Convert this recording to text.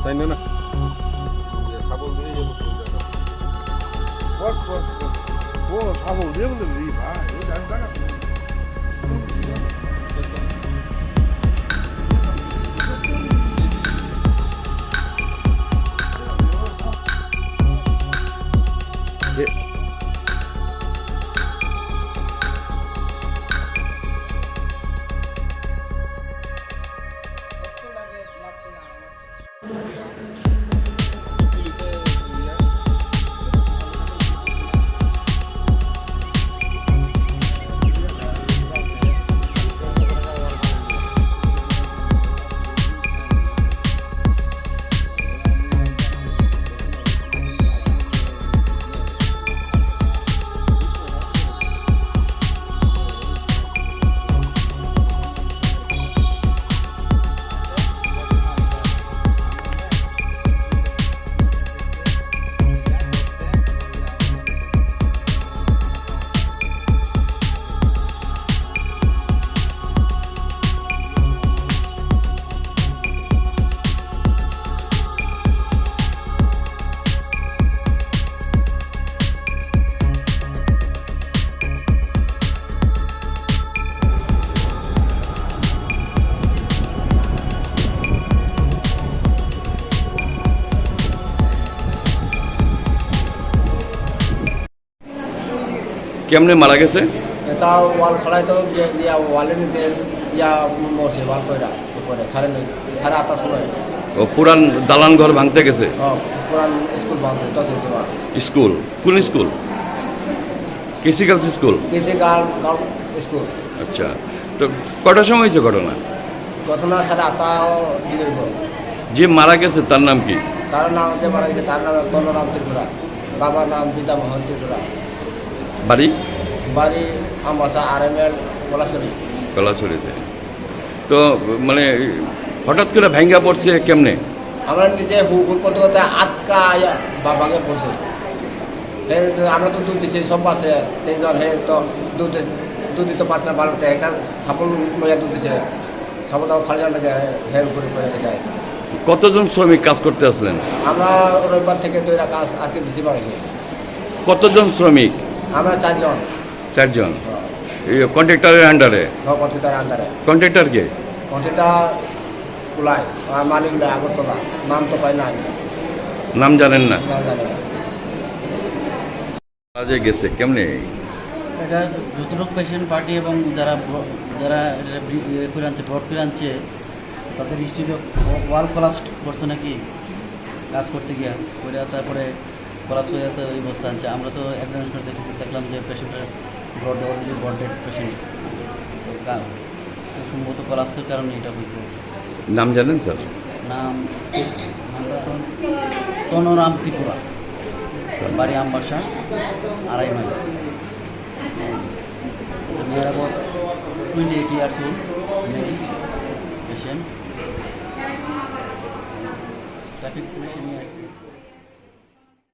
তাই না? ও ছাগল দিয়ে বলে ভাই কেমনে মারা গেছে? এটা ওয়াল খোলাই তো ইয়া ওয়ালের নিচে ইয়া মরছে ওয়াল কইরা উপরে 8:30 সময়। ও পুরান দালান ঘর ভাঙতে গেছে? পুরান স্কুল ভাঙতে তসে স্কুল? কোন স্কুল? কেসি গার্লস স্কুল? কেসি গার্ল স্কুল। আচ্ছা, তো কটার সময় হয়েছে ঘটনা? ঘটনা 8:30 যে মারা গেছে তার নাম কি? তার নাম যে মারা গেছে তার নাম বলরাম ত্রিপুরা, বাবার নাম পিতা মোহন ত্রিপুরা। বাড়ি? বাড়ি আমবাসা RML কলাছড়িতে। তো মানে হঠাৎ করে ভাঙ্গা পড়ছে কেমনে? আমরা নিজে হুকুর করতে করতে আটকা ভাঙে পড়ছে। আমরা তো দুধ দিচ্ছি সব আছে 3 জন। তো দুধ দিতে পারছে না ভালো, একটা সাপল মজা দুধ দিচ্ছে, সাপলটাও খালি জান লাগে উপরে পড়ে গেছে। কতজন শ্রমিক কাজ করতে আসলেন? আমরা রবিবার থেকে তৈরি কাজ আজকে বেশি পাইছি। কতজন শ্রমিক? আমরা 4 জন। 4 জন? কন্ট্রাক্টরের আন্ডারে? কন্ট্রাক্টরের আন্ডারে। কন্ট্রাক্টর কে? কন্ট্রাক্টর কোলাই, আর মালিক আগরতলা। নাম তো পাই না। নাম জানেন না? নাম জানেন না। কাজে গেছে কেমনে? এটা যতটুকু পেশেন্ট পার্টি এবং যারা করে আনছে ব্রড করে আনছে তাদের স্টুডিও ওয়াল কলাপস করছে নাকি কাজ করতে গিয়া ওইটা, তারপরে কলাপস হয়ে যাচ্ছে ওই বস্তা আনছে। আমরা তো এক্সামিনেশন করে দেখলাম যে পেশেন্টের ব্রডেড পেশেন্ট, সম্ভবত কলাপসের কারণে এটা হয়েছে। নাম জানেন স্যার? নামটা তো তনরাম ত্রিপুরা, বাড়ি Ambassa 2.5 mile. Near about 28 years old, male patient. Traffic pollution here.